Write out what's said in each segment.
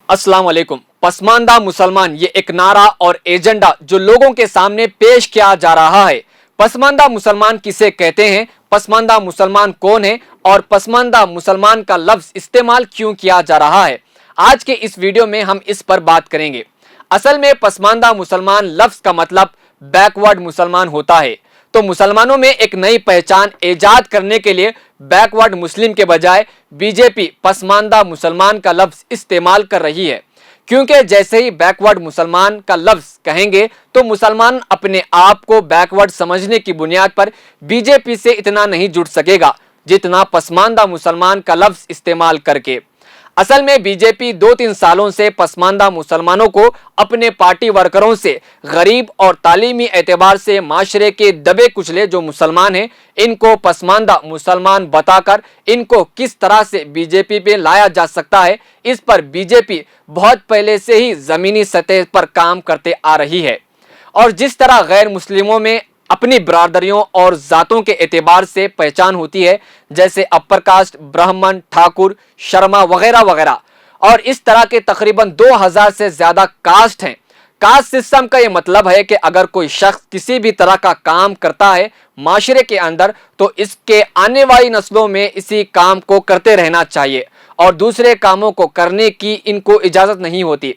अस्सलाम वालेकुम। पसमानदा मुसलमान ये एक नारा और एजेंडा जो लोगों के सामने पेश किया जा रहा है। पसमानदा मुसलमान किसे कहते हैं, पसमानदा मुसलमान कौन है और पसमानदा मुसलमान का लफ्ज इस्तेमाल क्यों किया जा रहा है, आज के इस वीडियो में हम इस पर बात करेंगे। असल में पसमानदा मुसलमान लफ्ज का मतलब बैकवर्ड मुसलमान होता है। तो मुसलमानों में एक नई पहचान ईजाद करने के लिए बैकवर्ड मुस्लिम के बजाय बीजेपी पसमानदा मुसलमान का लफ्ज इस्तेमाल कर रही है, क्योंकि जैसे ही बैकवर्ड मुसलमान का लफ्ज कहेंगे तो मुसलमान अपने आप को बैकवर्ड समझने की बुनियाद पर बीजेपी से इतना नहीं जुड़ सकेगा जितना पसमानदा मुसलमान का लफ्ज इस्तेमाल करके। असल में बीजेपी 2-3 सालों से पसमानदा मुसलमानों को अपने पार्टी वर्करों से गरीब और तालीमी एतबार से माशरे के दबे कुचले जो मुसलमान हैं, इनको पसमानदा मुसलमान बताकर इनको किस तरह से बीजेपी पे लाया जा सकता है, इस पर बीजेपी बहुत पहले से ही जमीनी सतह पर काम करते आ रही है। और जिस तरह गैर मुस्लिमों में अपनी बरादरियों और जातों के एतबार से पहचान होती है, जैसे अपर कास्ट, ब्राह्मण, ठाकुर, शर्मा वगैरह वगैरह, और इस तरह के तकरीबन 2000 से ज्यादा कास्ट हैं। कास्ट सिस्टम का ये मतलब है कि अगर कोई शख्स किसी भी तरह का काम करता है माशरे के अंदर तो इसके आने वाली नस्लों में इसी काम को करते रहना चाहिए और दूसरे कामों को करने की इनको इजाजत नहीं होती।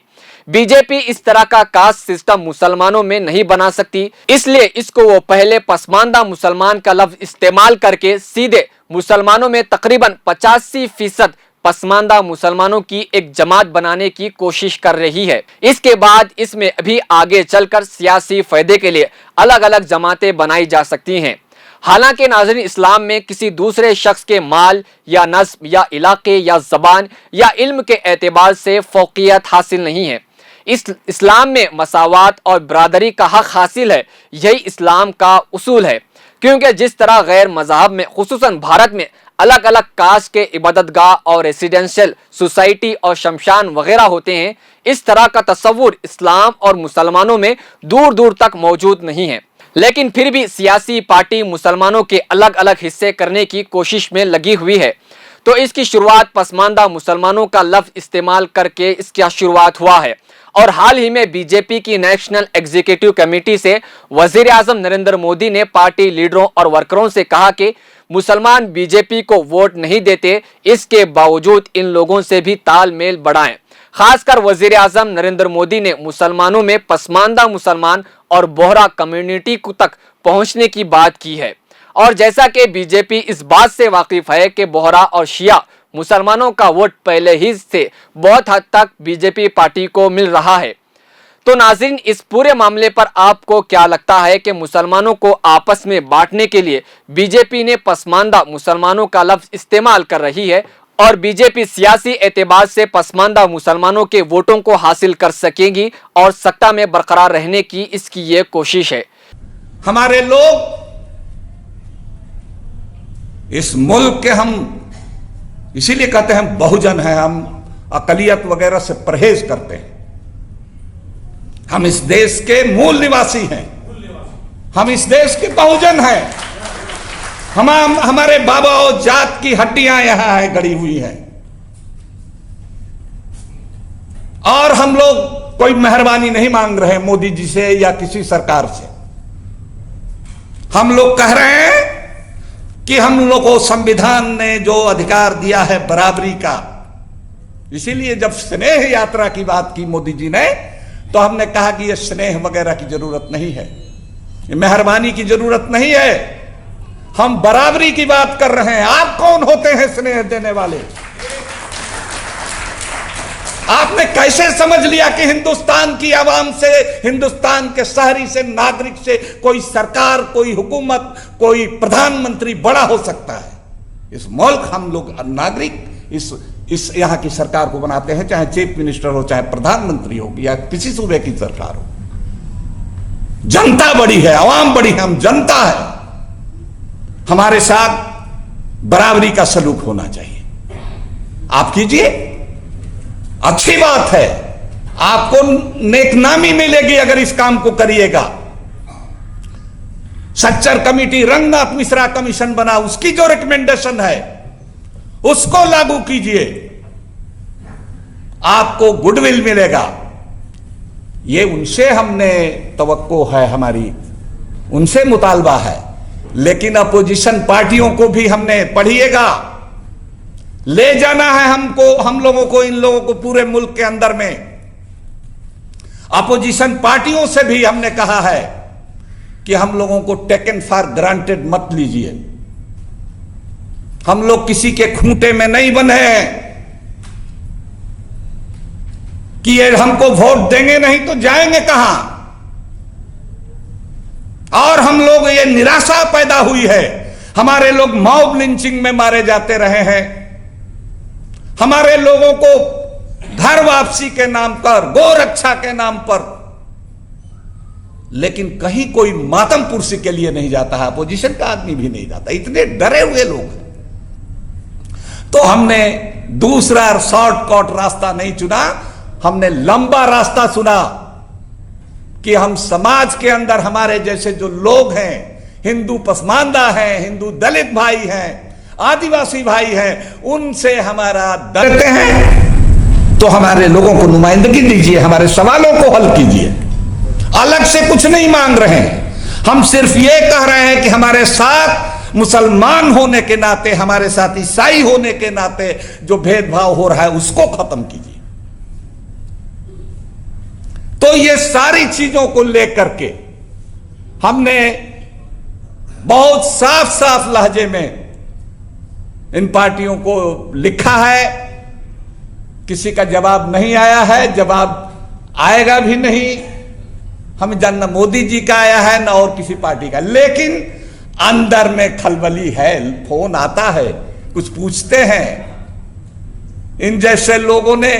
बीजेपी इस तरह का कास्ट सिस्टम मुसलमानों में नहीं बना सकती, इसलिए इसको वो पहले पसमानदा मुसलमान का लफ्ज इस्तेमाल करके सीधे मुसलमानों में तकरीबन 85% पसमानदा मुसलमानों की एक जमात बनाने की कोशिश कर रही है। इसके बाद इसमें अभी आगे चलकर सियासी फायदे के लिए अलग अलग जमातें बनाई जा सकती हैं। हालांकि नाज़रीन, इस्लाम में किसी दूसरे शख्स के माल या नस्ब या इलाके या ज़बान या इल्म के एतबार से फौकियत हासिल नहीं है। इस्लाम में मसावात और बरादरी का हक हासिल है, यही इस्लाम का उसूल है। क्योंकि जिस तरह गैर मज़हब में खुसूसन भारत में अलग अलग कास्ट के इबादतगाह और रेसिडेंशियल सोसाइटी और शमशान वगैरह होते हैं, इस तरह का तस्वुर इस्लाम और मुसलमानों में दूर दूर तक मौजूद नहीं है। लेकिन फिर भी सियासी पार्टी मुसलमानों के अलग अलग हिस्से करने की कोशिश में लगी हुई है। तो इसकी शुरुआत पसमानदा मुसलमानों का लफ्ज इस्तेमाल करके इसकी शुरुआत हुआ है। और हाल ही में बीजेपी की नेशनल एग्जीक्यूटिव कमेटी से वजीर आजम नरेंद्र मोदी ने पार्टी लीडरों और वर्करों से कहा कि मुसलमान बीजेपी को वोट नहीं देते, इसके बावजूद इन लोगों से भी तालमेल बढ़ाएं। खासकर वजीर आजम नरेंद्र मोदी ने मुसलमानों में पसमानदा मुसलमान और बोहरा कम्युनिटी तक पहुंचने की बात की है। और जैसा कि बीजेपी इस बात से वाकिफ है कि बोहरा और शिया मुसलमानों का वोट पहले ही से बहुत हद तक बीजेपी पार्टी को मिल रहा है। तो नाज़रीन, इस पूरे मामले पर आपको क्या लगता है कि मुसलमानों को आपस में बांटने के लिए बीजेपी ने पसमानदा मुसलमानों का लफ्ज इस्तेमाल कर रही है और बीजेपी सियासी एतबार से पसमानदा मुसलमानों के वोटों को हासिल कर सकेगी और सत्ता में बरकरार रहने की इसकी ये कोशिश है। हमारे लोग इस मुल्क के, हम इसीलिए कहते हैं बहुजन हैं, हम अकलियत वगैरह से परहेज करते हैं। हम इस देश के मूल निवासी हैं, हम इस देश के बहुजन हैं। हमारे बाबा और जात की हड्डियां यहां है गड़ी हुई हैं और हम लोग कोई मेहरबानी नहीं मांग रहे मोदी जी से या किसी सरकार से। हम लोग कह रहे हैं कि हम लोग को संविधान ने जो अधिकार दिया है बराबरी का, इसीलिए जब स्नेह यात्रा की बात की मोदी जी ने तो हमने कहा कि यह स्नेह वगैरह की जरूरत नहीं है, ये मेहरबानी की जरूरत नहीं है, हम बराबरी की बात कर रहे हैं। आप कौन होते हैं स्नेह देने वाले? आपने कैसे समझ लिया कि हिंदुस्तान की आवाम से, हिंदुस्तान के शहरी से, नागरिक से कोई सरकार, कोई हुकूमत, कोई प्रधानमंत्री बड़ा हो सकता है? इस मुल्क हम लोग नागरिक इस यहां की सरकार को बनाते हैं, चाहे चीफ मिनिस्टर हो, चाहे प्रधानमंत्री हो या किसी सूबे की सरकार हो। जनता बड़ी है, आवाम बड़ी है, हम जनता है। हमारे साथ बराबरी का सलूक होना चाहिए। आप कीजिए, अच्छी बात है, आपको नेकनामी मिलेगी अगर इस काम को करिएगा। सच्चर कमेटी, रंगनाथ मिश्रा कमीशन बना, उसकी जो रिकमेंडेशन है उसको लागू कीजिए। आपको गुडविल मिलेगा। ये उनसे हमने तवक्को है, हमारी उनसे मुतालबा है। लेकिन अपोजिशन पार्टियों को भी हमने, पढ़िएगा, ले जाना है हमको, हम लोगों को, इन लोगों को पूरे मुल्क के अंदर में। अपोजिशन पार्टियों से भी हमने कहा है कि हम लोगों को टेकन फॉर ग्रांटेड मत लीजिए। हम लोग किसी के खूंटे में नहीं बंधे हैं कि ये हमको वोट देंगे नहीं तो जाएंगे कहां। और हम लोग, ये निराशा पैदा हुई है, हमारे लोग मॉब लिंचिंग में मारे जाते रहे हैं, हमारे लोगों को घर वापसी के नाम पर, गोरक्षा के नाम पर, लेकिन कहीं कोई मातम पुरसी के लिए नहीं जाता है, अपोजिशन का आदमी भी नहीं जाता, इतने डरे हुए लोग हैं। तो हमने दूसरा शॉर्टकट रास्ता नहीं चुना, हमने लंबा रास्ता चुना कि हम समाज के अंदर हमारे जैसे जो लोग हैं, हिंदू पसमानदा हैं, हिंदू दलित भाई हैं, आदिवासी भाई हैं, उनसे हमारा डरते हैं तो हमारे लोगों को नुमाइंदगी दीजिए, हमारे सवालों को हल कीजिए। अलग से कुछ नहीं मांग रहे हैं, हम सिर्फ ये कह रहे हैं कि हमारे साथ मुसलमान होने के नाते, हमारे साथ ईसाई होने के नाते जो भेदभाव हो रहा है उसको खत्म कीजिए। तो ये सारी चीजों को लेकर के हमने बहुत साफ साफ लहजे में इन पार्टियों को लिखा है। किसी का जवाब नहीं आया है, जवाब आएगा भी नहीं। हमें जानना मोदी जी का आया है, ना और किसी पार्टी का, लेकिन अंदर में खलबली है। फोन आता है, कुछ पूछते हैं। इन जैसे लोगों ने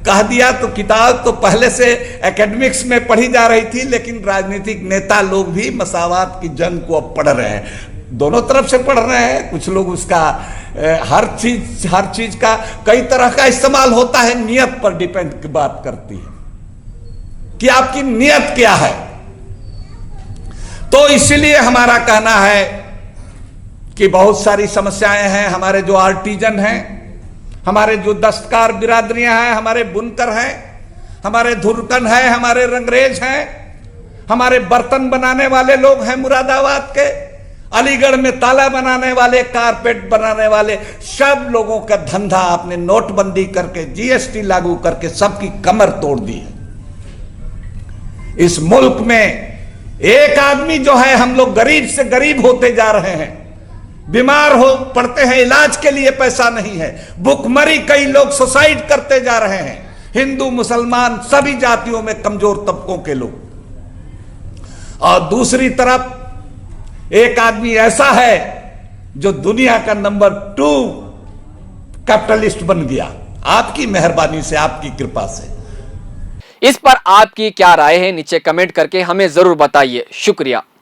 कह दिया तो किताब तो पहले से एकेडमिक्स में पढ़ी जा रही थी, लेकिन राजनीतिक नेता लोग भी मसावात की जंग को अब पढ़ रहे हैं, दोनों तरफ से पढ़ रहे हैं। कुछ लोग उसका हर चीज का कई तरह का इस्तेमाल होता है, नियत पर डिपेंड की बात करती है कि आपकी नियत क्या है। तो इसलिए हमारा कहना है कि बहुत सारी समस्याएं हैं। हमारे जो आर्टिजन हैं, हमारे जो दस्तकार बिरादरियां हैं, हमारे बुनकर हैं, हमारे धुरकन हैं, हमारे रंगरेज हैं, हमारे बर्तन बनाने वाले लोग हैं मुरादाबाद के, अलीगढ़ में ताला बनाने वाले, कारपेट बनाने वाले, सब लोगों का धंधा आपने नोटबंदी करके, जीएसटी लागू करके सबकी कमर तोड़ दी है। इस मुल्क में एक आदमी जो है, हम लोग गरीब से गरीब होते जा रहे हैं, बीमार हो पड़ते हैं, इलाज के लिए पैसा नहीं है, भुखमरी, कई लोग सुसाइड करते जा रहे हैं, हिंदू मुसलमान सभी जातियों में कमजोर तबकों के लोग। और दूसरी तरफ एक आदमी ऐसा है जो दुनिया का नंबर 2 कैपिटलिस्ट बन गया, आपकी मेहरबानी से, आपकी कृपा से। इस पर आपकी क्या राय है, नीचे कमेंट करके हमें जरूर बताइए। शुक्रिया।